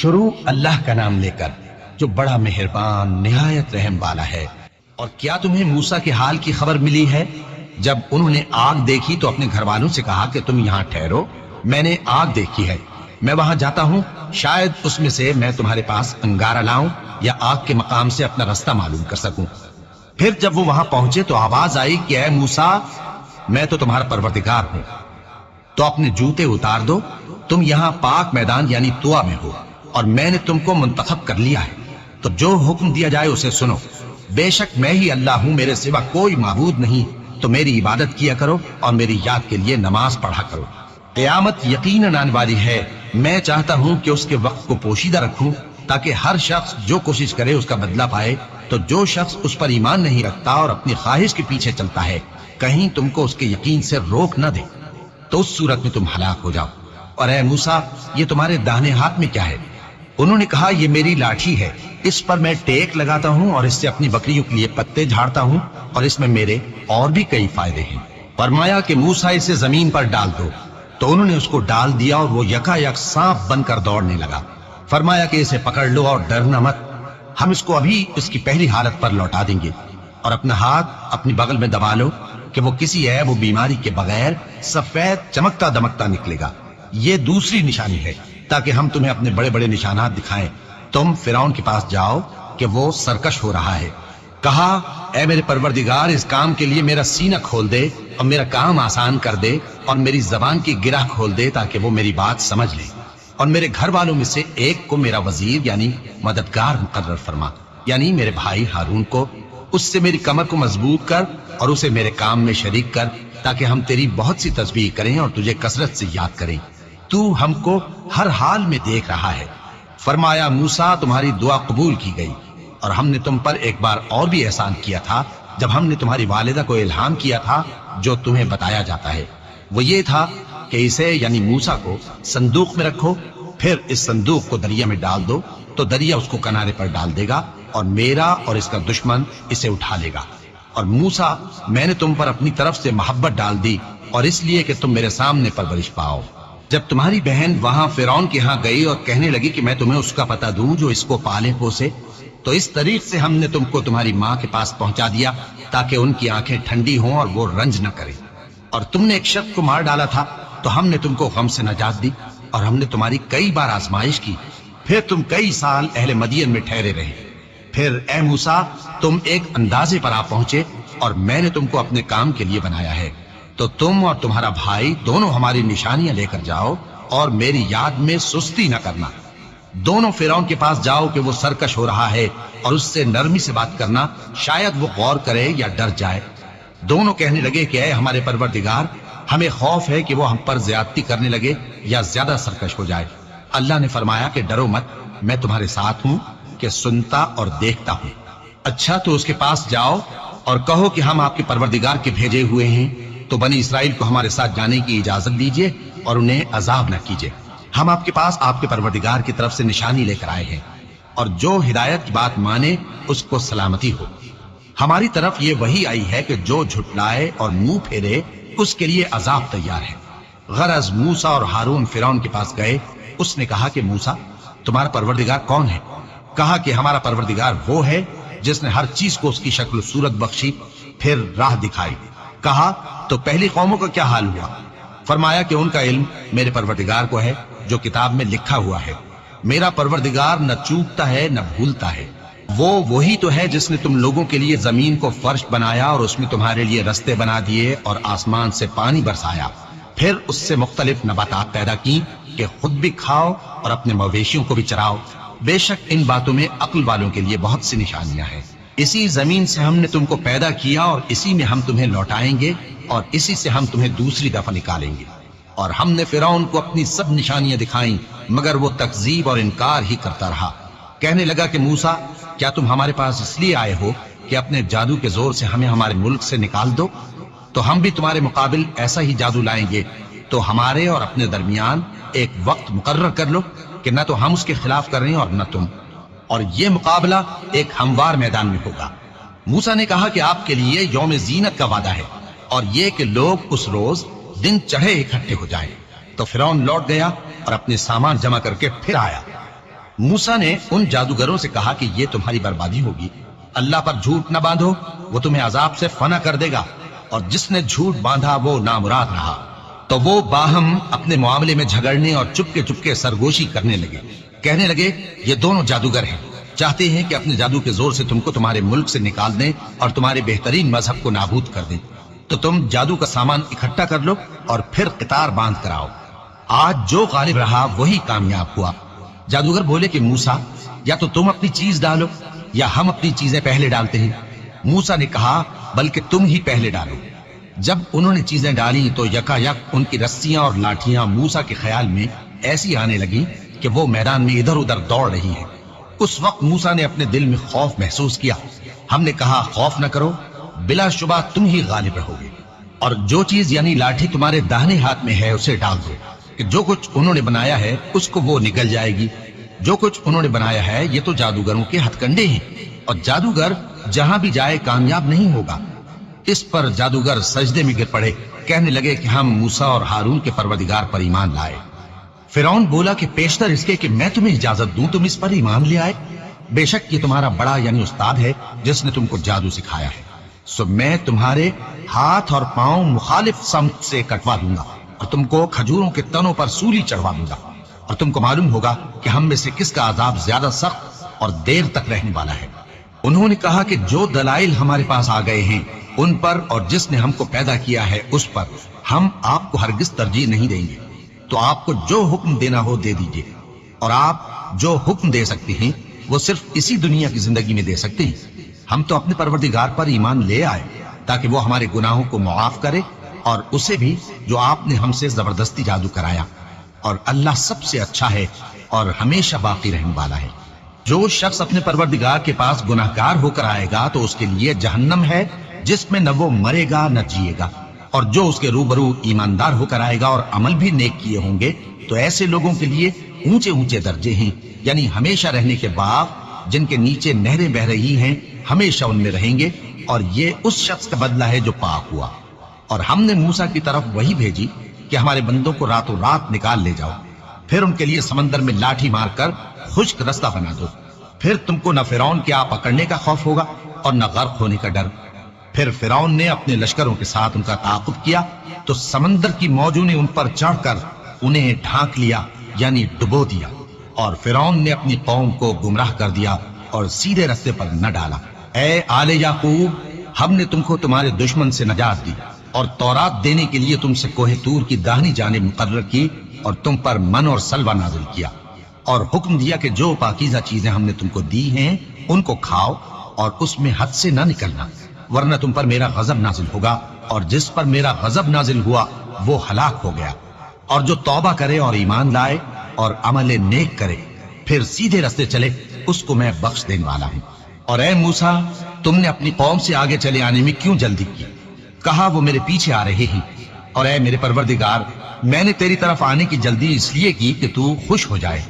شروع اللہ کا نام لے کر جو بڑا مہربان نہایت رحم والا ہے۔ اور کیا تمہیں موسیٰ کے حال کی خبر ملی ہے؟ جب انہوں نے آگ دیکھی تو اپنے گھر والوں سے کہا کہ تم یہاں ٹھہرو، میں نے آگ دیکھی ہے، میں وہاں جاتا ہوں، شاید اس میں سے میں تمہارے پاس انگارہ لاؤں یا آگ کے مقام سے اپنا رستہ معلوم کر سکوں۔ پھر جب وہ وہاں پہنچے تو آواز آئی کہ اے موسیٰ، میں تو تمہارا پروردگار ہوں، تو اپنے جوتے اتار دو، تم یہاں پاک میدان یعنی طوا میں ہو، اور میں نے تم کو منتخب کر لیا ہے، تو جو حکم دیا جائے اسے سنو۔ بے شک میں ہی اللہ ہوں، میرے سوا کوئی معبود نہیں، تو میری عبادت کیا کرو اور میری یاد کے لیے نماز پڑھا کرو۔ قیامت یقیناً آنے والی ہے، میں چاہتا ہوں کہ اس کے وقت کو پوشیدہ رکھوں تاکہ ہر شخص جو کوشش کرے اس کا بدلہ پائے، تو جو شخص اس پر ایمان نہیں رکھتا اور اپنی خواہش کے پیچھے چلتا ہے کہیں تم کو اس کے یقین سے روک نہ دے، تو اس صورت میں تم ہلاک ہو جاؤ۔ اور اے موسیٰ، یہ تمہارے داہنے ہاتھ میں کیا ہے؟ انہوں نے کہا یہ میری لاٹھی ہے، اس پر میں ٹیک لگاتا ہوں اور اس سے اپنی بکریوں کے لیے پتے جھاڑتا ہوں، اور اس میں میرے اور بھی کئی فائدے ہیں۔ فرمایا کہ موسیٰ اسے زمین پر ڈال دو، تو انہوں نے اس کو ڈال دیا اور وہ یکا یک سانپ بن کر دوڑنے لگا۔ فرمایا کہ اسے پکڑ لو اور ڈرنا مت، ہم اس کو ابھی اس کی پہلی حالت پر لوٹا دیں گے، اور اپنا ہاتھ اپنی بغل میں دبا لو کہ وہ کسی عیب و بیماری کے بغیر سفید چمکتا دمکتا نکلے گا۔ یہ دوسری نشانی ہے تاکہ ہم تمہیں اپنے بڑے بڑے نشانات دکھائیں۔ تم فرعون کے پاس جاؤ کہ وہ سرکش ہو رہا ہے، کہا اے میرے پروردگار، اس کام کے لیے میرا سینہ کھول دے اور میرا کام آسان کر دے، اور میری زبان کی گرہ کھول دے تاکہ وہ میری بات سمجھ لے، اور میرے گھر والوں میں سے ایک کو میرا وزیر یعنی مددگار مقرر فرما، یعنی میرے بھائی ہارون کو، اس سے میری کمر کو مضبوط کر اور اسے میرے کام میں شریک کر، تاکہ ہم تیری بہت سی تسبیح کریں اور تجھے کثرت سے یاد کریں، تو ہم کو ہر حال میں دیکھ رہا ہے۔ فرمایا موسیٰ، تمہاری دعا قبول کی گئی، اور ہم نے تم پر ایک بار اور بھی احسان کیا تھا جب ہم نے تمہاری والدہ کو الہام کیا تھا جو تمہیں بتایا جاتا ہے، وہ یہ تھا کہ اسے یعنی موسیٰ کو صندوق میں رکھو، پھر اس صندوق کو دریا میں ڈال دو تو دریا اس کو کنارے پر ڈال دے گا، اور میرا اور اس کا دشمن اسے اٹھا لے گا۔ اور موسیٰ، میں نے تم پر اپنی طرف سے محبت ڈال دی، اور اس لیے کہ تم میرے سامنے پرورش پاؤ۔ جب تمہاری بہن وہاں فرعون کے ہاں گئی اور کہنے لگی کہ میں تمہیں اس کا پتہ دوں جو اس کو پالے پوسے، تو اس طریق سے ہم نے تم کو تمہاری ماں کے پاس پہنچا دیا تاکہ ان کی آنکھیں ٹھنڈی ہوں اور وہ رنج نہ کرے۔ اور تم نے ایک شخص کو مار ڈالا تھا تو ہم نے تم کو غم سے نجات دی، اور ہم نے تمہاری کئی بار آزمائش کی، پھر تم کئی سال اہل مدین میں ٹھہرے رہے۔ پھر اے موسیٰ، تم ایک اندازے پر آ پہنچے، اور میں نے تم کو اپنے کام کے لیے بنایا ہے، تو تم اور تمہارا بھائی دونوں ہماری نشانیاں لے کر جاؤ، اور میری یاد میں سستی نہ کرنا۔ دونوں فرعون کے پاس جاؤ کہ وہ سرکش ہو رہا ہے، اور اس سے نرمی سے بات کرنا، شاید وہ غور کرے یا ڈر جائے۔ دونوں کہنے لگے کہ اے ہمارے پروردگار، ہمیں خوف ہے کہ وہ ہم پر زیادتی کرنے لگے یا زیادہ سرکش ہو جائے۔ اللہ نے فرمایا کہ ڈرو مت، میں تمہارے ساتھ ہوں کہ سنتا اور دیکھتا ہوں۔ اچھا تو اس کے پاس جاؤ اور کہو کہ ہم آپ کے پروردگار کے بھیجے ہوئے ہیں، تو بنی اسرائیل کو ہمارے ساتھ جانے کی اجازت دیجیے اور انہیں عذاب نہ کیجیے۔ ہم آپ کے پاس آپ کے پروردگار کی طرف سے نشانی لے کر آئے ہیں، اور جو ہدایت کی بات مانے اس کو سلامتی ہو۔ ہماری طرف یہ وحی آئی ہے کہ جو جھٹلائے اور منہ پھیرے اس کے لیے عذاب تیار ہے۔ غرض موسیٰ اور ہارون فرعون کے پاس گئے، اس نے کہا کہ موسیٰ، تمہارا پروردگار کون ہے؟ کہا کہ ہمارا پروردگار وہ ہے جس نے ہر چیز کو اس کی شکل و صورت بخشی، پھر راہ دکھائی۔ کہا تو پہلی قوموں کا کیا حال ہوا؟ فرمایا کہ ان کا علم میرے پروردگار کو ہے جو کتاب میں لکھا ہوا ہے۔ میرا پروردگار نہ چوکتا ہے نہ بھولتا ہے، وہ وہی تو ہے جس نے تم لوگوں کے لیے زمین کو فرش بنایا اور اس میں تمہارے لیے رستے بنا دیے اور آسمان سے پانی برسایا، پھر اس سے مختلف نباتات پیدا کی کہ خود بھی کھاؤ اور اپنے مویشیوں کو بھی چراؤ۔ بے شک ان باتوں میں عقل والوں کے لیے بہت سی نشانیاں ہیں۔ اسی زمین سے ہم نے تم کو پیدا کیا اور اسی میں ہم تمہیں لوٹائیں گے اور اسی سے ہم تمہیں دوسری دفعہ نکالیں گے۔ اور ہم نے فرعون کو اپنی سب نشانیاں دکھائیں مگر وہ تکذیب اور انکار ہی کرتا رہا۔ کہنے لگا کہ موسیٰ، کیا تم ہمارے پاس اس لیے آئے ہو کہ اپنے جادو کے زور سے ہمیں ہمارے ملک سے نکال دو؟ تو ہم بھی تمہارے مقابل ایسا ہی جادو لائیں گے، تو ہمارے اور اپنے درمیان ایک وقت مقرر کر لو کہ نہ تو ہم اس کے خلاف کریں اور نہ تم، اور یہ مقابلہ ایک ہموار میدان میں ہوگا۔ موسیٰ نے کہا کہ آپ کے لیے یوم زینت کا وعدہ ہے، اور یہ کہ لوگ اس روز دن چڑھے اکٹھے ہو جائیں۔ تو فرعون لوٹ گیا اور اپنے سامان جمع کر کے پھر آیا۔ موسیٰ نے ان جادوگروں سے کہا کہ یہ تمہاری بربادی ہوگی، اللہ پر جھوٹ نہ باندھو، وہ تمہیں عذاب سے فنا کر دے گا، اور جس نے جھوٹ باندھا وہ نامراد رہا۔ تو وہ باہم اپنے معاملے میں جھگڑنے اور چپکے چپکے سرگوشی کرنے لگے، کہنے لگے یہ دونوں جادوگر ہیں، چاہتے ہیں کہ اپنے جادو کے زور سے تم کو تمہارے ملک سے نکال دیں اور تمہارے بہترین مذہب کو نابود کر دیں، تو تم جادو کا سامان اکٹھا کر لو اور پھر قطار باندھ کر آؤ۔ آج جو غالب رہا وہی کامیاب ہوا۔ جادوگر بولے کہ موسیٰ، یا تو تم اپنی چیز ڈالو یا ہم اپنی چیزیں پہلے ڈالتے ہیں۔ موسیٰ نے کہا بلکہ تم ہی پہلے ڈالو۔ جب انہوں نے چیزیں ڈالی تو یکا یک ان کی رسیاں اور لاٹھیاں موسیٰ کے خیال میں ایسی آنے لگی کہ وہ میدان میں ادھر ادھر دوڑ رہی ہیں۔ اس وقت موسیٰ نے اپنے دل میں خوف محسوس کیا۔ ہم نے کہا خوف نہ کرو، بلا شبہ تم ہی غالب رہو گے، اور جو چیز یعنی لاٹھی تمہارے داہنے ہاتھ میں ہے اسے ڈال دو، کہ جو کچھ انہوں نے بنایا ہے اس کو وہ نگل جائے گی۔ جو کچھ انہوں نے بنایا ہے یہ تو جادوگروں کے ہتھ کنڈے ہیں، اور جادوگر جہاں بھی جائے کامیاب نہیں ہوگا۔ اس پر جادوگر سجدے میں گر پڑے، کہنے لگے کہ ہم موسیٰ اور ہارون کے پروردگار پر ایمان لائے۔ فرعون بولا کہ پیشتر اس کے کہ میں تمہیں اجازت دوں تم اس پر ایمان لے آئے، بے شک یہ تمہارا بڑا یعنی استاد ہے جس نے تم کو جادو سکھایا ہے، سو میں تمہارے ہاتھ اور پاؤں مخالف سمت سے کٹوا دوں گا اور تم کو کھجوروں کے تنوں پر سولی چڑھوا دوں گا، اور تم کو معلوم ہوگا کہ ہم میں سے کس کا عذاب زیادہ سخت اور دیر تک رہنے والا ہے۔ انہوں نے کہا کہ جو دلائل ہمارے پاس آ گئے ہیں ان پر اور جس نے ہم کو پیدا کیا ہے اس پر ہم آپ کو ہرگز ترجیح نہیں دیں گے، تو آپ کو جو حکم دینا ہو دے دیجئے، اور آپ جو حکم دے سکتے ہیں وہ صرف اسی دنیا کی زندگی میں دے سکتے ہیں۔ ہم تو اپنے پروردگار پر ایمان لے آئے تاکہ وہ ہمارے گناہوں کو معاف کرے، اور اسے بھی جو آپ نے ہم سے زبردستی جادو کرایا، اور اللہ سب سے اچھا ہے اور ہمیشہ باقی رہنے والا ہے۔ جو شخص اپنے پروردگار کے پاس گناہگار ہو کر آئے گا تو اس کے لیے جہنم ہے جس میں نہ وہ مرے گا نہ جیے گا، اور جو اس کے روبرو ایماندار ہو کر آئے گا اور عمل بھی نیک کیے ہوں گے تو ایسے لوگوں کے لیے اونچے اونچے درجے ہیں، یعنی ہمیشہ رہنے کے باغ جن کے نیچے نہریں بہ رہی ہیں، ہمیشہ ان میں رہیں گے، اور یہ اس شخص کا بدلہ ہے جو پاک ہوا۔ اور ہم نے موسیٰ کی طرف وہی بھیجی کہ ہمارے بندوں کو راتوں رات نکال لے جاؤ، پھر ان کے لیے سمندر میں لاٹھی مار کر خشک رستہ بنا دو، پھر تم کو نہ فرعون کے آ پکڑنے کا خوف ہوگا اور نہ غرق ہونے کا ڈر۔ پھر فرعون نے اپنے لشکروں کے ساتھ ان کا تعاقب کیا تو سمندر کی موجوں نے ان پر چڑھ کر انہیں ڈھانک لیا یعنی ڈبو دیا، اور فرعون نے اپنی قوم کو گمراہ کر دیا اور سیدھے رستے پر نہ ڈالا۔ اے آل یعقوب، ہم نے تم کو تمہارے دشمن سے نجات دی اور تورات دینے کے لیے تم سے کوہ طور کی داہنی جانب مقرر کی، اور تم پر من اور سلوہ نازل کیا، اور حکم دیا کہ جو پاکیزہ چیزیں ہم نے تم کو دی ہیں ان کو کھاؤ اور اس میں حد سے نہ نکلنا، ورنہ تم پر میرا غضب نازل ہوگا، اور جس پر میرا غضب نازل ہوا وہ ہلاک ہو گیا۔ اور جو توبہ کرے اور ایمان لائے اور عمل نیک کرے پھر سیدھے رستے چلے اس کو میں بخش دینے والا ہوں۔ اور اے موسیٰ، تم نے اپنی قوم سے آگے چلے آنے میں کیوں جلدی کی؟ کہا وہ میرے پیچھے آ رہے ہیں۔ اور اے میرے پروردگار، میں نے تیری طرف آنے کی جلدی اس لیے کی کہ تو خوش ہو جائے۔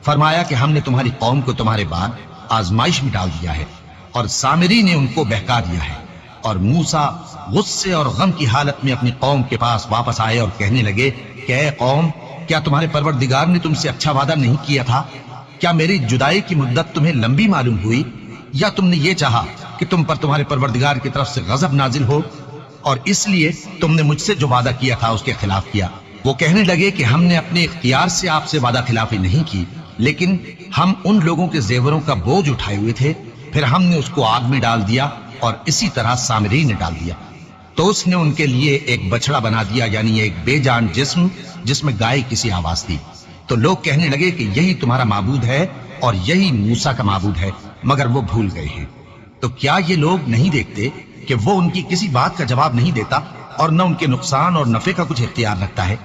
فرمایا کہ ہم نے تمہاری قوم کو تمہارے بعد آزمائش میں ڈال دیا ہے، اور سامری نے ان کو بہکا دیا ہے۔ اور موسیٰ غصے اور غم کی حالت میں اپنی قوم کے پاس واپس آئے اور کہنے لگے کہ اے قوم، کیا تمہارے پروردگار نے تم سے اچھا وعدہ نہیں کیا تھا؟ کیا میری جدائی کی مدت تمہیں لمبی معلوم ہوئی، یا تم نے یہ چاہا کہ تم پر تمہارے پروردگار کی طرف سے غضب نازل ہو، اور اس لیے تم نے مجھ سے جو وعدہ کیا تھا اس کے خلاف کیا؟ وہ کہنے لگے کہ ہم نے اپنے اختیار سے آپ سے وعدہ خلافی نہیں کی، لیکن ہم ان لوگوں کے زیوروں کا بوجھ اٹھائے ہوئے تھے، پھر ہم نے اس کو آگ میں ڈال دیا، اور اسی طرح سامری نے ڈال دیا۔ تو اس نے ان کے لیے ایک بچڑا بنا دیا، یعنی ایک بے جان جسم جس میں گائے کسی آواز تھی۔ تو لوگ کہنے لگے کہ یہی تمہارا معبود ہے اور یہی موسیٰ کا معبود ہے، مگر وہ بھول گئے ہیں۔ تو کیا یہ لوگ نہیں دیکھتے کہ وہ ان کی کسی بات کا جواب نہیں دیتا اور نہ ان کے نقصان اور نفع کا کچھ اختیار رکھتا ہے؟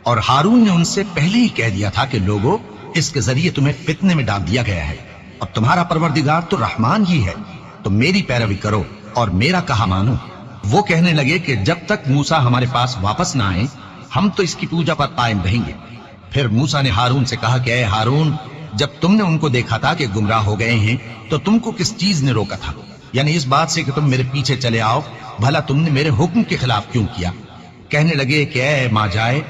اور ہارون نے ان سے پہلے ہی کہہ دیا تھا کہ لوگوں، اس کے ذریعے تمہیں فتنے میں ڈال دیا گیا ہے، اور تمہارا پروردگار تو رحمان ہی ہے، تو میری پیروی کرو اور میرا کہا مانو۔ وہ کہنے لگے کہ جب تک موسیٰ ہمارے پاس واپس نہ آئے ہم تو اس کی پوجا پر قائم رہیں گے۔ پھر موسیٰ نے ہارون سے کہا کہ اے ہارون، جب تم نے ان کو دیکھا تھا کہ گمراہ ہو گئے ہیں تو تم کو کس چیز نے روکا تھا؟ یعنی اس بات سے کہ تم میرے پیچھے چلے آؤ، بھلا تم نے میرے حکم کے خلاف کیوں کیا؟ کہنے لگے کہ اے ماں جائے،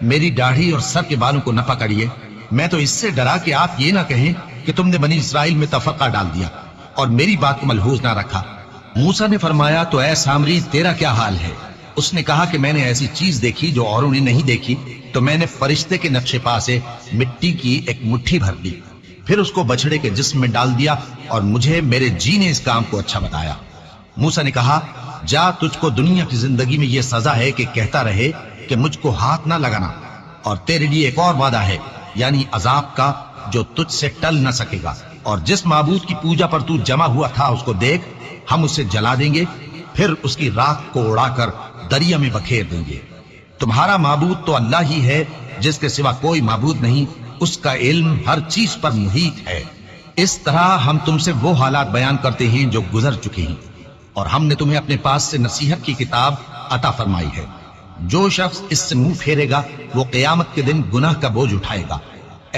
میری داڑھی اور سر کے بالوں کو نہ پکڑیے، میں تو اس سے ڈرا کہ آپ یہ نہ کہیں کہ تم نے بنی اسرائیل میں تفرقہ ڈال دیا اور میری بات کو ملحوظ نہ رکھا۔ موسیٰ نے فرمایا تو اے سامری تیرا کیا حال ہے؟ اس نے کہا کہ میں نے ایسی چیز دیکھی جو اوروں نے نہیں دیکھی، تو میں نے فرشتے کے نقش پا سے مٹی کی ایک مٹھی بھر لی، پھر اس کو بچڑے کے جسم میں ڈال دیا اور مجھے میرے جی نے اس کام کو اچھا بتایا۔ موسیٰ نے کہا جا، تجھ کو دنیا کی زندگی میں یہ سزا ہے کہ کہتا رہے کہ مجھ کو ہاتھ نہ لگانا، اور تیرے لیے ایک اور وعدہ ہے، یعنی عذاب کا جو تجھ سے ٹل نہ سکے گا، اور جس معبود کی پوجا پر تو جمع ہوا تھا اس کو دیکھ، ہم اسے جلا دیں گے، پھر اس کی راکھ کو اڑا کر دریا میں بکھیر دیں گے۔ تمہارا معبود تو اللہ ہی ہے، جس کے سوا کوئی معبود نہیں، اس کا علم ہر چیز پر محیط ہے۔ اس طرح ہم تم سے وہ حالات بیان کرتے ہیں جو گزر چکے ہیں، اور ہم نے تمہیں اپنے پاس سے نصیحت کی کتاب عطا فرمائی ہے۔ جو شخص اس سے منہ پھیرے گا وہ قیامت کے دن گناہ کا بوجھ اٹھائے گا۔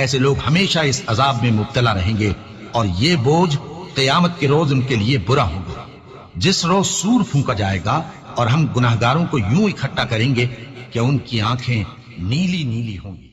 ایسے لوگ ہمیشہ اس عذاب میں مبتلا رہیں گے، اور یہ بوجھ قیامت کے روز ان کے لیے برا ہوگا۔ جس روز سور پھونکا جائے گا اور ہم گناہگاروں کو یوں اکٹھا کریں گے کہ ان کی آنکھیں نیلی نیلی ہوں گی۔